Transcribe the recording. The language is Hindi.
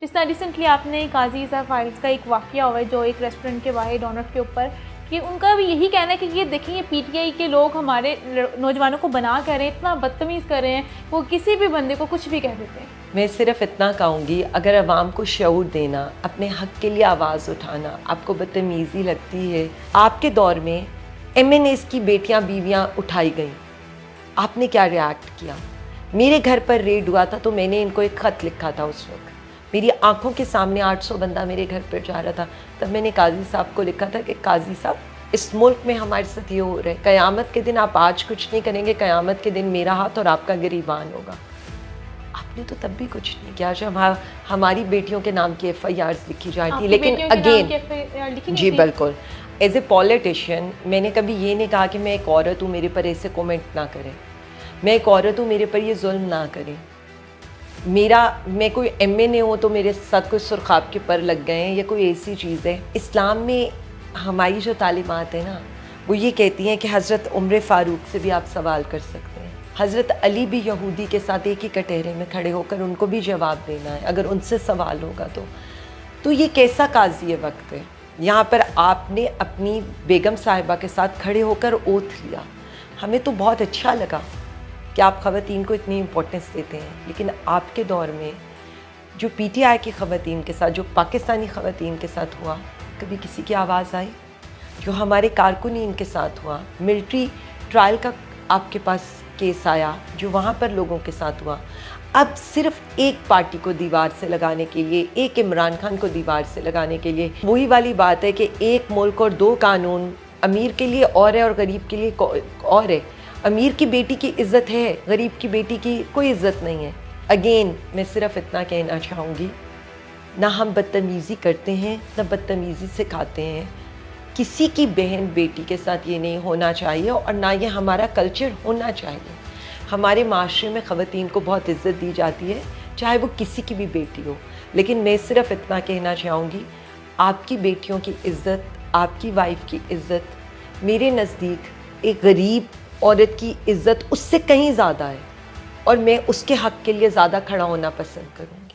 जिस तरह रिसेंटली आपने काजी ईसा फाइल्स का एक वाक़या हुआ है जो एक रेस्टोरेंट के बाहर डोनट के ऊपर, कि उनका भी यही कहना है कि ये देखें ये पीटीआई के लोग हमारे नौजवानों को बना कर रहे हैं, इतना बदतमीज़ कर रहे हैं, वो किसी भी बंदे को कुछ भी कह देते हैं। मैं सिर्फ इतना कहूँगी, अगर अवाम को शऊर देना, अपने हक़ के लिए आवाज़ उठाना आपको बदतमीज़ी लगती है, आपके दौर में MNAs की बेटियाँ बीवियाँ उठाई गई, आपने क्या रिएक्ट किया? मेरे घर पर रेड हुआ था तो मैंने इनको एक ख़त लिखा था। उस वक्त मेरी आंखों के सामने 800 बंदा मेरे घर पर जा रहा था, तब मैंने काजी साहब को लिखा था कि काजी साहब, इस मुल्क में हमारे साथ ये हो रहा है, क़यामत के दिन आप आज कुछ नहीं करेंगे, क़यामत के दिन मेरा हाथ और आपका गिरीबान होगा। आपने तो तब भी कुछ नहीं किया। जब हमारी बेटियों के नाम की FIRs लिखी जाती थी, लेकिन अगेन जी बिल्कुल, एज ए पॉलिटिशियन मैंने कभी ये नहीं कहा कि मैं एक औरत हूँ, मेरे पर ऐसे कमेंट ना करें, मैं एक औरत हूँ, मेरे पर ये जुल्म ना करें, मैं कोई MNA हूँ तो मेरे साथ कोई सुरखाब के पर लग गए हैं, ये कोई ऐसी चीज़ है। इस्लाम में हमारी जो तालीमात है ना, वो ये कहती हैं कि हज़रत उमर फ़ारूक से भी आप सवाल कर सकते हैं, हज़रत अली भी यहूदी के साथ एक ही कटहरे में खड़े होकर उनको भी जवाब देना है अगर उनसे सवाल होगा तो ये कैसा काजी वक्त है? यहाँ पर आपने अपनी बेगम साहिबा के साथ खड़े होकर ओथ लिया। हमें तो बहुत अच्छा लगा कि आप ख़वातीन को इतनी इम्पोर्टेंस देते हैं, लेकिन आपके दौर में जो PTI की ख़वातीन के साथ, जो पाकिस्तानी ख़वातीन के साथ हुआ, कभी किसी की आवाज़ आई? जो हमारे कारकुनीन के साथ हुआ, मिलिट्री ट्रायल का आपके पास केस आया जो वहाँ पर लोगों के साथ हुआ, अब सिर्फ एक पार्टी को दीवार से लगाने के लिए, एक इमरान खान को दीवार से लगाने के लिए, वही वाली बात है कि एक मुल्क और दो कानून, अमीर के लिए और है और गरीब के लिए और है। अमीर की बेटी की इज़्ज़त है, गरीब की बेटी की कोई इज़्ज़त नहीं है। अगेन मैं सिर्फ इतना कहना चाहूँगी, ना हम बदतमीज़ी करते हैं, ना बदतमीज़ी सिखाते हैं। किसी की बहन बेटी के साथ ये नहीं होना चाहिए और ना ये हमारा कल्चर होना चाहिए। हमारे माशरे में ख़वातीन को बहुत इज़्ज़त दी जाती है, चाहे वो किसी की भी बेटी हो, लेकिन मैं सिर्फ इतना कहना चाहूँगी, आपकी बेटियों की इज़्ज़त, आपकी वाइफ की इज़्ज़त मेरे नज़दीक एक गरीब औरत की इज़्ज़त उससे कहीं ज़्यादा है और मैं उसके हक़ के लिए ज़्यादा खड़ा होना पसंद करूँ।